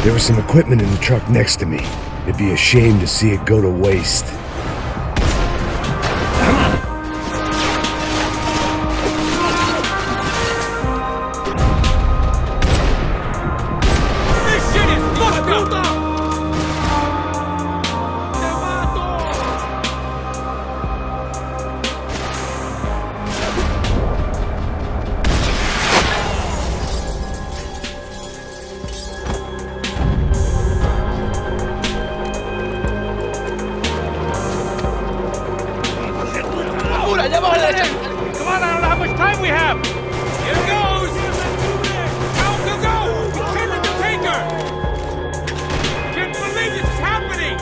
There was some equipment in the truck next to me. It'd be a shame to see it go to waste. Come on, I don't know how much time we have. Here it goes. Go, go, go. We're killing the taker. Can't believe this is happening.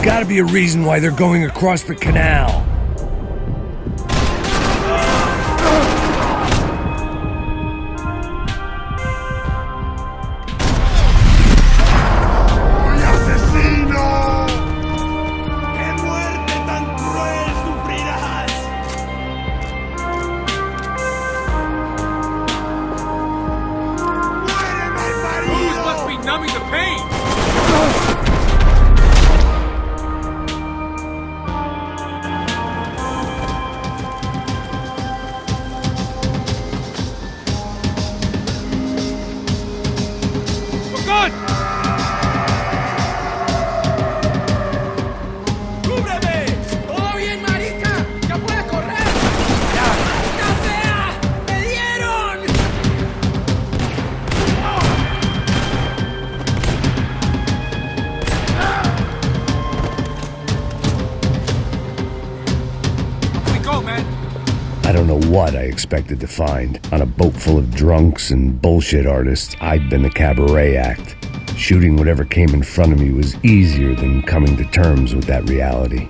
Gotta be a reason why they're going across the canal. Booze must be numbing the pain. I don't know what I expected to find. On a boat full of drunks and bullshit artists, I'd been the cabaret act. Shooting whatever came in front of me was easier than coming to terms with that reality.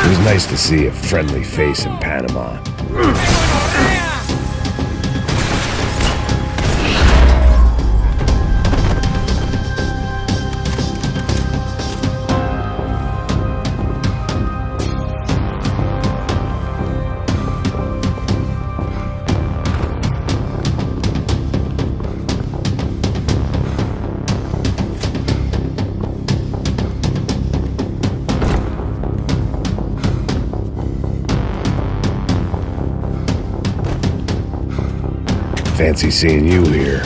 It was nice to see a friendly face in Panama. Fancy seeing you here.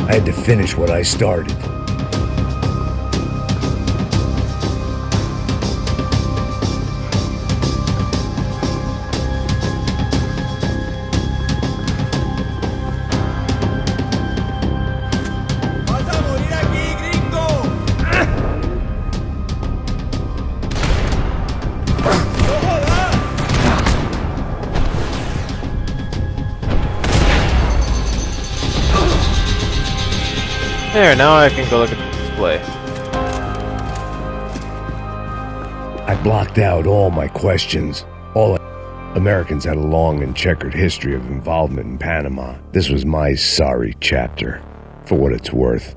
I had to finish what I started. There, now I can go look at the display. I blocked out all my questions. Americans had a long and checkered history of involvement in Panama. This was my sorry chapter, for what it's worth.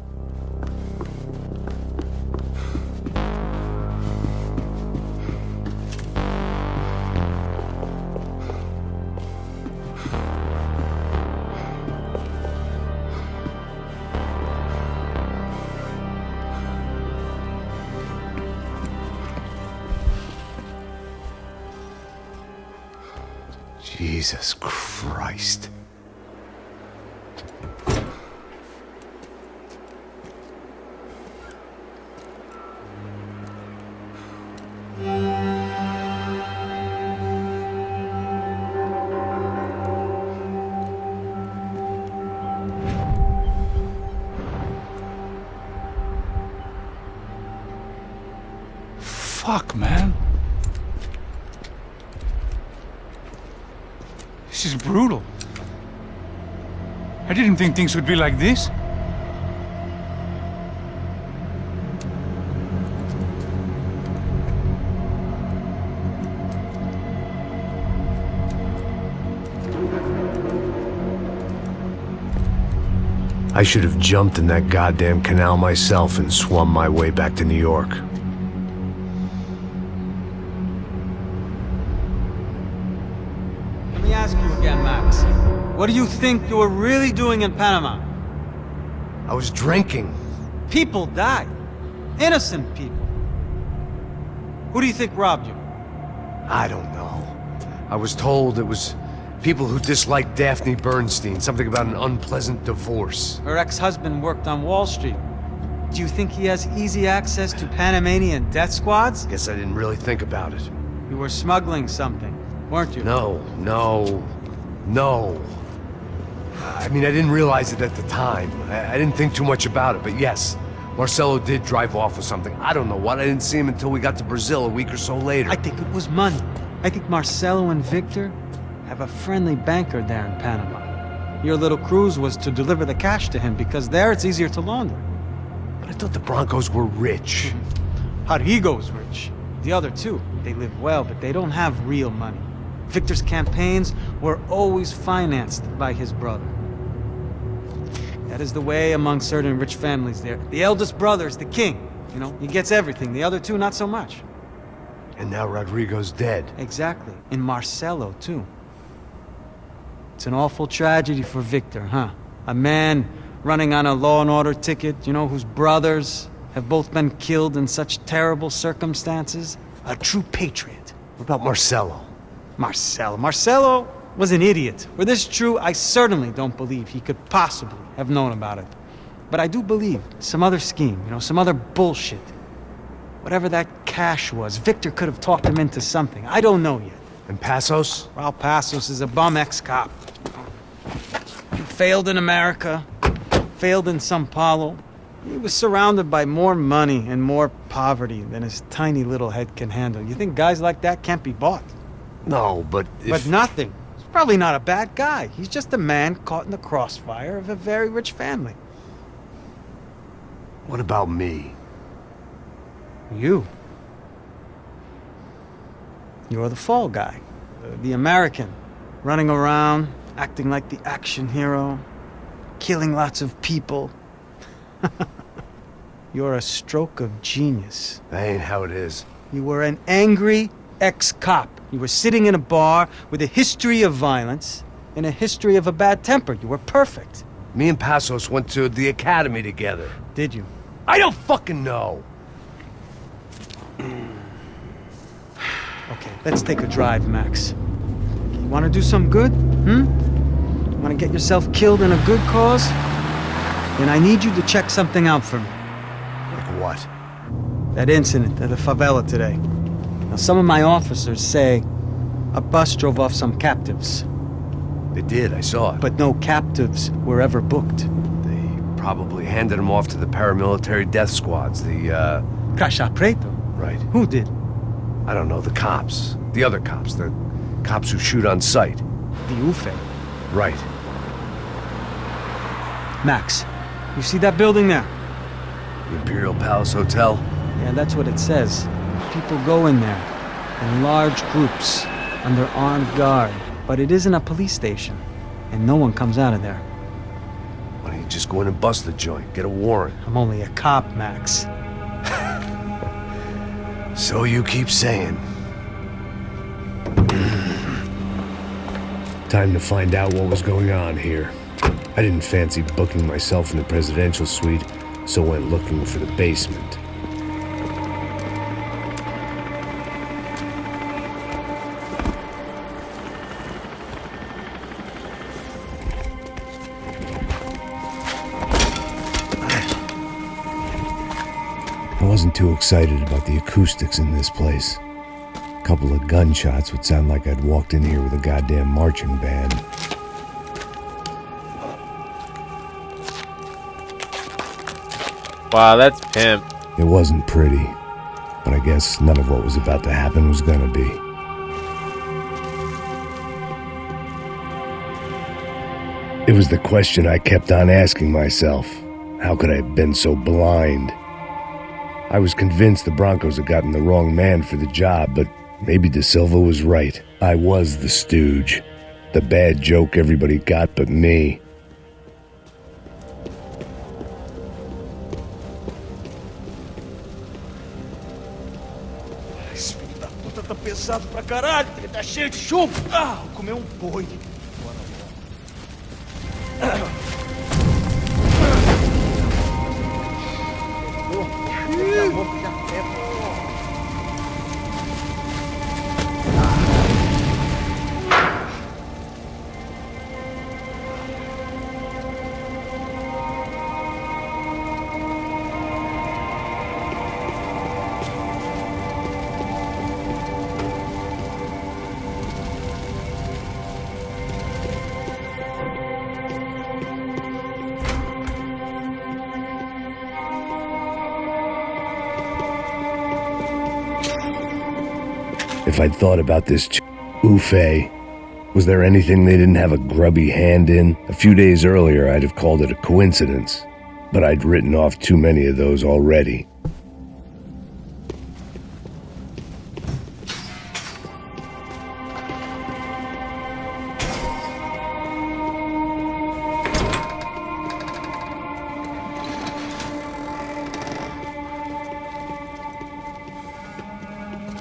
Jesus Christ. Fuck, man. This is brutal. I didn't think things would be like this. I should have jumped in that goddamn canal myself and swum my way back to New York. Let me ask you again, Max. What do you think you were really doing in Panama? I was drinking. People died. Innocent people. Who do you think robbed you? I don't know. I was told it was people who disliked Daphne Bernstein, something about an unpleasant divorce. Her ex-husband worked on Wall Street. Do you think he has easy access to Panamanian death squads? Guess I didn't really think about it. You were smuggling something, weren't you? No. I mean, I didn't realize it at the time. I didn't think too much about it, but yes, Marcelo did drive off with something. I don't know what. I didn't see him until we got to Brazil a week or so later. I think it was money. I think Marcelo and Victor have a friendly banker there in Panama. Your little cruise was to deliver the cash to him because there it's easier to launder. But I thought the Broncos were rich. Rodrigo's rich. The other two, they live well, but they don't have real money. Victor's campaigns were always financed by his brother. That is the way among certain rich families there. The eldest brother is the king. You know, he gets everything. The other two, not so much. And now Rodrigo's dead. Exactly. And Marcelo, too. It's an awful tragedy for Victor, huh? A man running on a law and order ticket, you know, whose brothers have both been killed in such terrible circumstances. A true patriot. What about Marcelo? Marcelo was an idiot. Were this true, I certainly don't believe he could possibly have known about it. But I do believe some other scheme, you know, some other bullshit. Whatever that cash was, Victor could have talked him into something. I don't know yet. And Passos? Raul Passos is a bum ex-cop. He failed in America, failed in Sao Paulo. He was surrounded by more money and more poverty than his tiny little head can handle. You think guys like that can't be bought? No, but if... But nothing. He's probably not a bad guy. He's just a man caught in the crossfire of a very rich family. What about me? You. You're the fall guy. The American. Running around, acting like the action hero. Killing lots of people. You're a stroke of genius. That ain't how it is. You were an angry ex-cop. You were sitting in a bar with a history of violence and a history of a bad temper. You were perfect. Me and Passos went to the academy together. Did you? I don't fucking know. Okay, let's take a drive, Max. You want to do some good? Want to get yourself killed in a good cause? Then I need you to check something out for me. Like what? That incident at the favela today. Now, some of my officers say a bus drove off some captives. They did, I saw it. But no captives were ever booked. They probably handed them off to the paramilitary death squads, the, Caixa Preto? Right. Who did? I don't know, the cops. The other cops. The cops who shoot on sight. The UFE. Right. Max, you see that building there? The Imperial Palace Hotel? Yeah, that's what it says. People go in there in large groups under armed guard. But it isn't a police station, and no one comes out of there. Why don't you just go in and bust the joint? Get a warrant. I'm only a cop, Max. So you keep saying. Time to find out what was going on here. I didn't fancy booking myself in the presidential suite, so went looking for the basement. I wasn't too excited about the acoustics in this place. A couple of gunshots would sound like I'd walked in here with a goddamn marching band. Wow, that's pimp. It wasn't pretty, but I guess none of what was about to happen was gonna be. It was the question I kept on asking myself. How could I have been so blind? I was convinced the Broncos had gotten the wrong man for the job, but maybe De Silva was right. I was the stooge. The bad joke everybody got but me. tá pesado pra caralho. Ele tá cheio de chumbo. Ah, vou comer um boi. If I'd thought about this Ufe, was there anything they didn't have a grubby hand in? A few days earlier, I'd have called it a coincidence, but I'd written off too many of those already.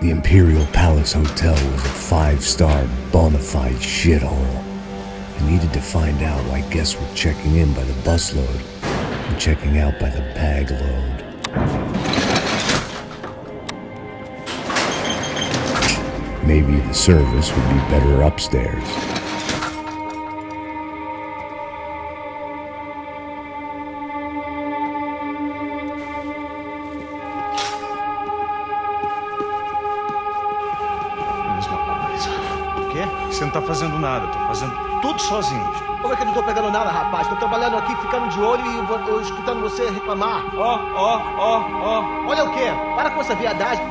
The Imperial Palace Hotel was a five-star, bona fide shithole. I needed to find out why guests were checking in by the busload and checking out by the bag load. Maybe the service would be better upstairs. Você não tá fazendo nada, tô fazendo tudo sozinho. Como é que eu não tô pegando nada, rapaz? Tô trabalhando aqui, ficando de olho e eu escutando você reclamar. Ó. Olha o quê? Para com essa viadagem.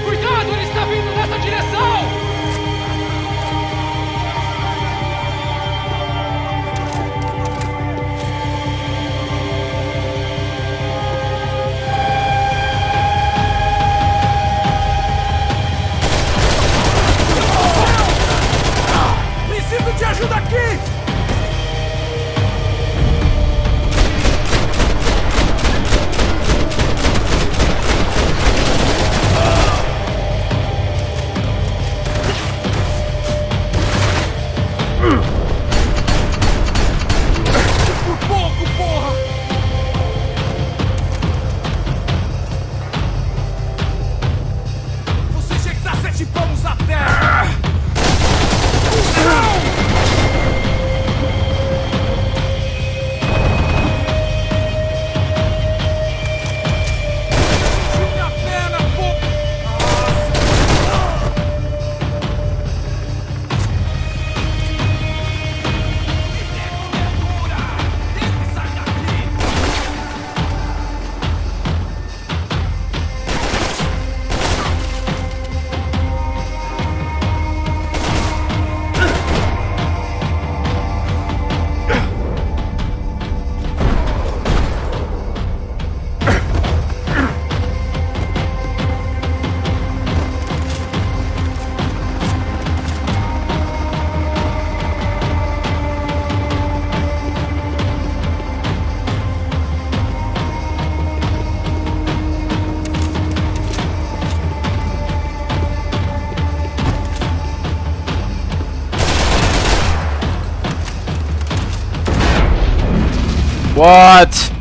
Cuidado, ele está vindo nessa direção! Preciso de ajuda aqui! Por pouco, porra! Você tinha que estar 7 palmos na terra! Minha perna, porra! What?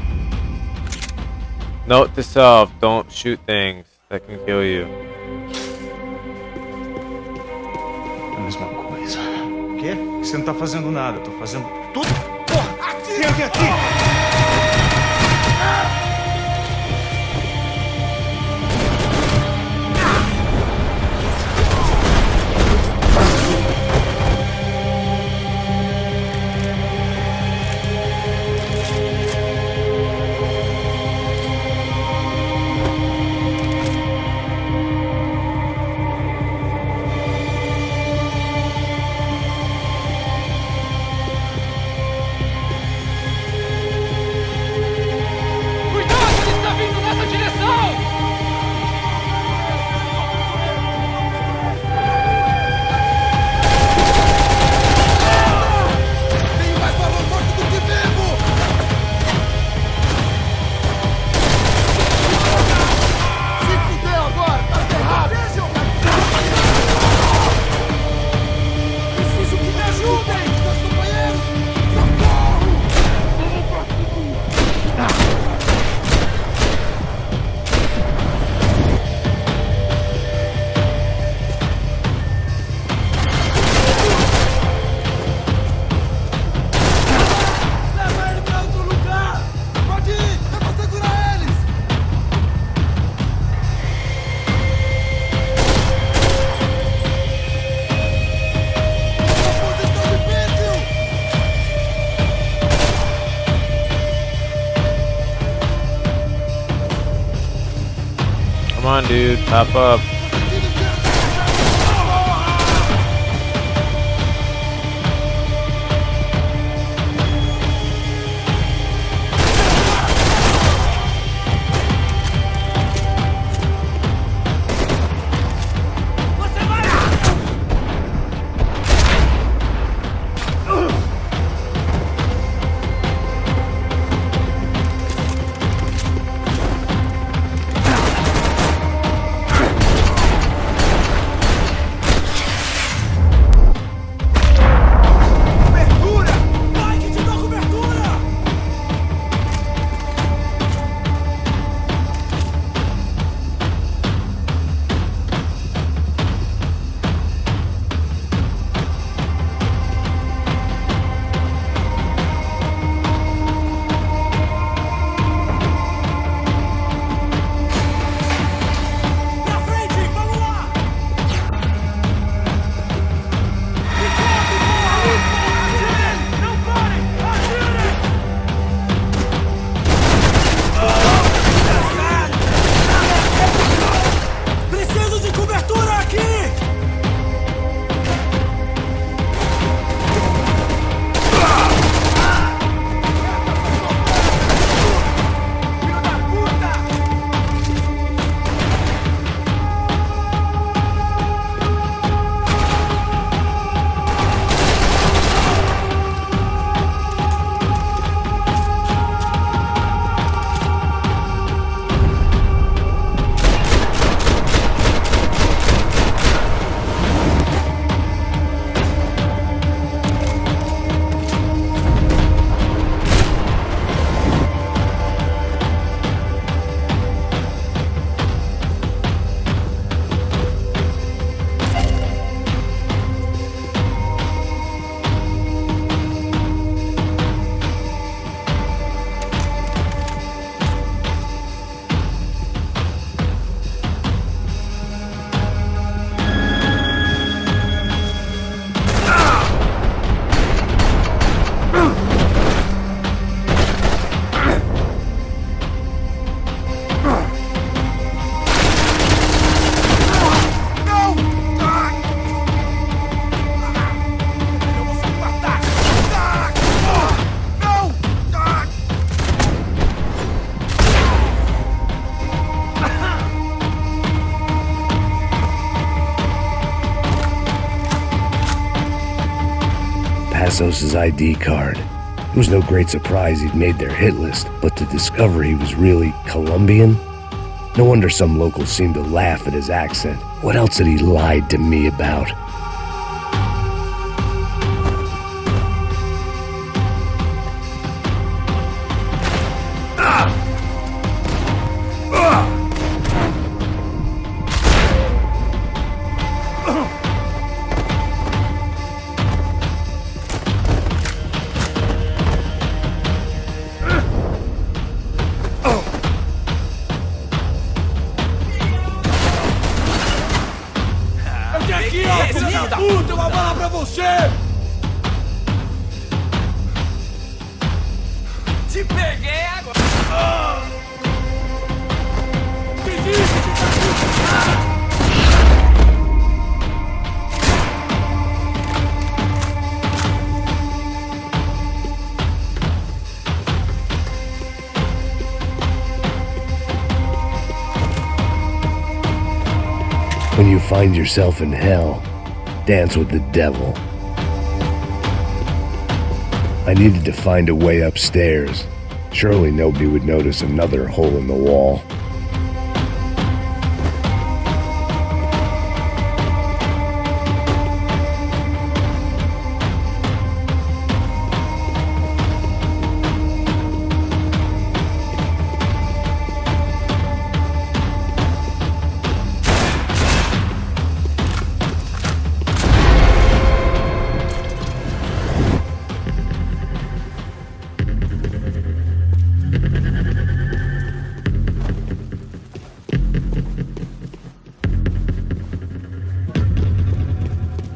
Note to self, don't shoot things that can kill you. É a mesma coisa. O quê? Você não tá fazendo nada, tô fazendo tudo Tem alguém aqui! Cuidado, ele está vindo nessa direção! Tenho mais valor morto do que vivo! Se fudeu agora! Tá ferrado! Preciso que me ajudem! Meus companheiros! Socorro! Leva ele pra outro lugar! Pode ir! Eu vou segurar eles! A posição difícil! Come on, dude. Pop up. Cobertura! Vai que te dou cobertura! Pra frente! Vamos lá! Me corre, porra! Atirem! Não parem! Atirem! Preciso de cobertura aqui! Filho da puta! Não! Eu vou se matar! Não! Passos' ID card. It was no great surprise he'd made their hit list, but to discover he was really Colombian? No wonder some locals seemed to laugh at his accent. What else had he lied to me about? find yourself in hell, dance with the devil. I needed to find a way upstairs. Surely nobody would notice another hole in the wall.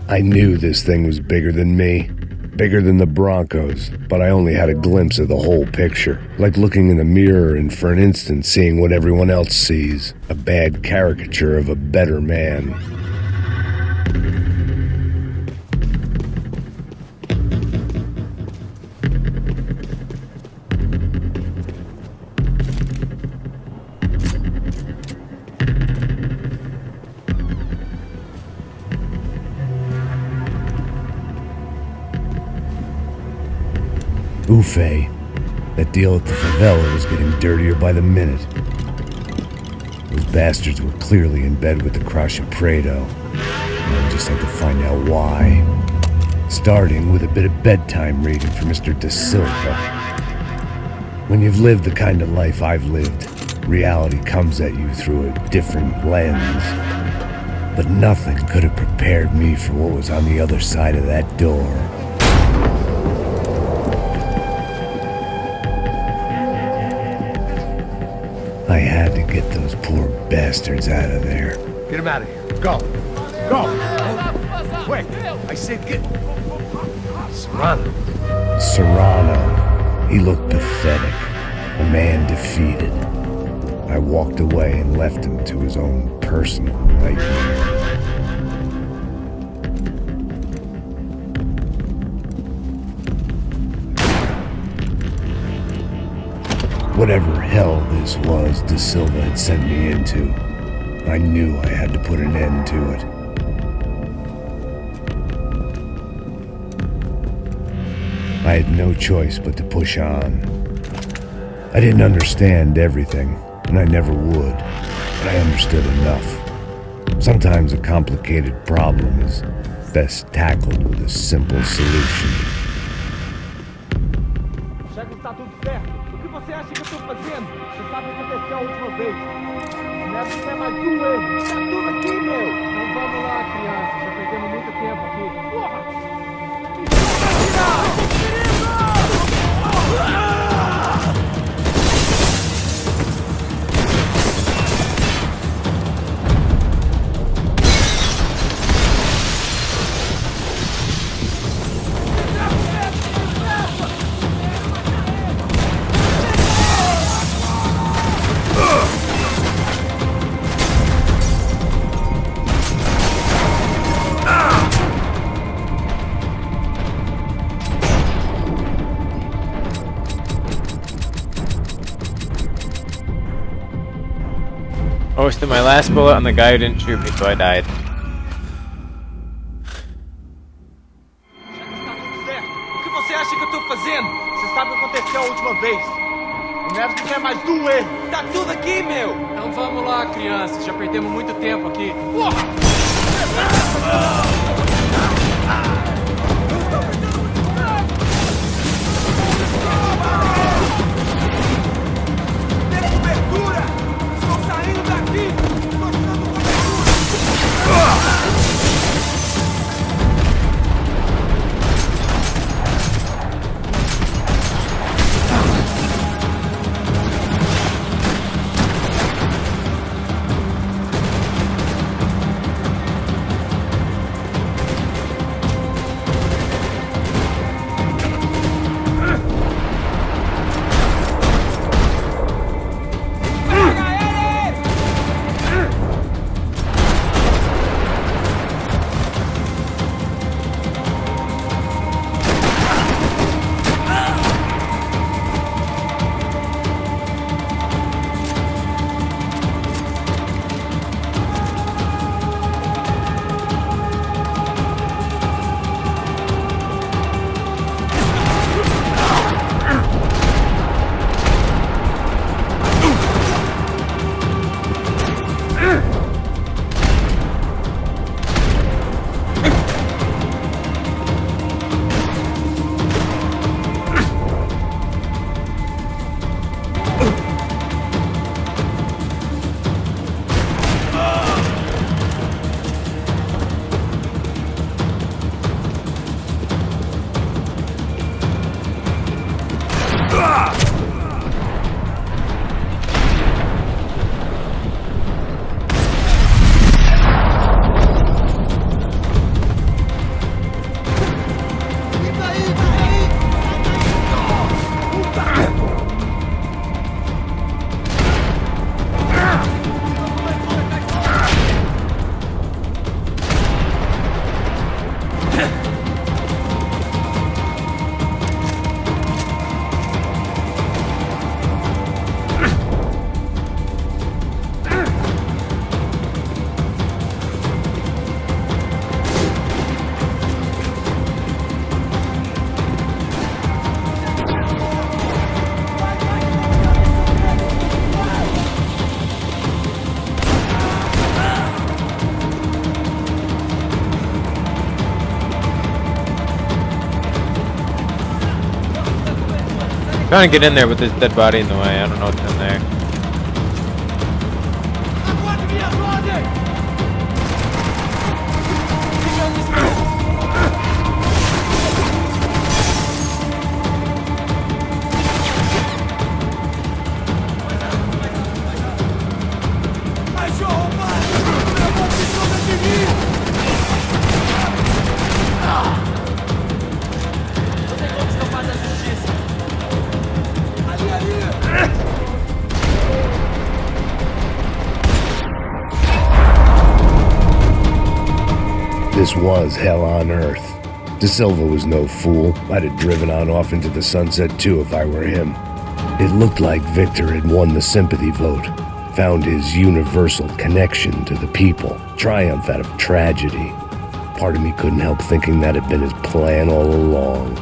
I knew this thing was bigger than me, bigger than the Broncos, but I only had a glimpse of the whole picture, like looking in the mirror and for an instant seeing what everyone else sees, a bad caricature of a better man. Buffet. That deal at the favela was getting dirtier by the minute. Those bastards were clearly in bed with the Crusher Prado. I just had to find out why. Starting with a bit of bedtime reading for Mr. Da Silva. When you've lived the kind of life I've lived, reality comes at you through a different lens. But nothing could have prepared me for what was on the other side of that door. I had to get those poor bastards out of there. Get him out of here. Go. Go. Quick. I said get... Serrano. Serrano. He looked pathetic. A man defeated. I walked away and left him to his own personal nightmare. Whatever hell this was Da Silva had sent me into, I knew I had to put an end to it. I had no choice but to push on. I didn't understand everything, and I never would, but I understood enough. Sometimes a complicated problem is best tackled with a simple solution. Já que está tudo certo, o que você acha que eu estou fazendo? Você sabe o que aconteceu a última vez. Não é mais um erro. Tá tudo aqui, meu. Então vamos lá, criança. Já perdemos muito tempo aqui. Porra! I wasted my last bullet on the guy who didn't shoot me, so I died. O que você acha que eu tô fazendo? Você sabe o que aconteceu a última vez. O Neves não quer mais um erro. Tá tudo aqui, meu. Então vamos lá, criança. Já perdemos muito tempo aqui. Porra! Trying to get in there with this dead body in the way. I don't know what's in there. This was hell on earth. De Silva was no fool. I'd have driven on off into the sunset too if I were him. It looked like Victor had won the sympathy vote, found his universal connection to the people, triumph out of tragedy. Part of me couldn't help thinking that had been his plan all along.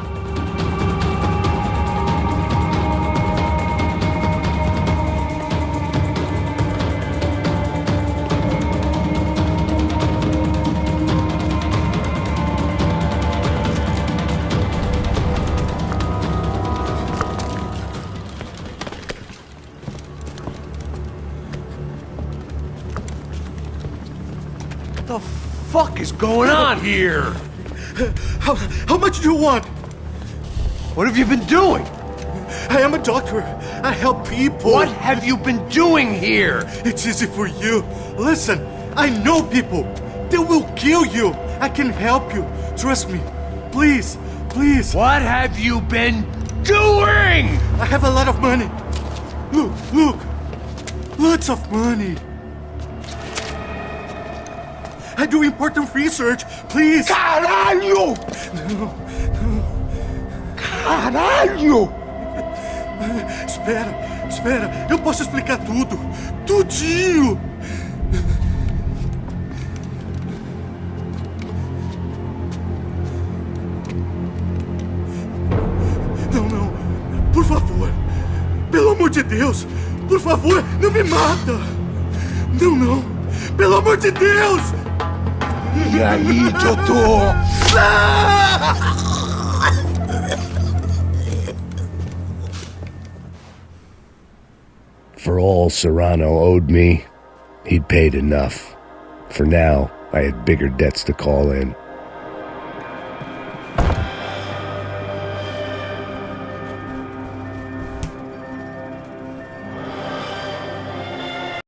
What the fuck is going on here? How much do you want? What have you been doing? I am a doctor. I help people. What have you been doing here? It's easy for you. Listen, I know people. They will kill you. I can help you. Trust me. Please, please. What have you been doing? I have a lot of money. Look, look. Lots of money. I do important research. Please. Caralho! Caralho! Espera. Eu posso explicar tudo. Tudinho. Não. Por favor. Pelo amor de Deus. Por favor, não me mata. Não. Pelo amor de Deus. E aí, doutor? For all Serrano owed me, he'd paid enough. For now, I had bigger debts to call in.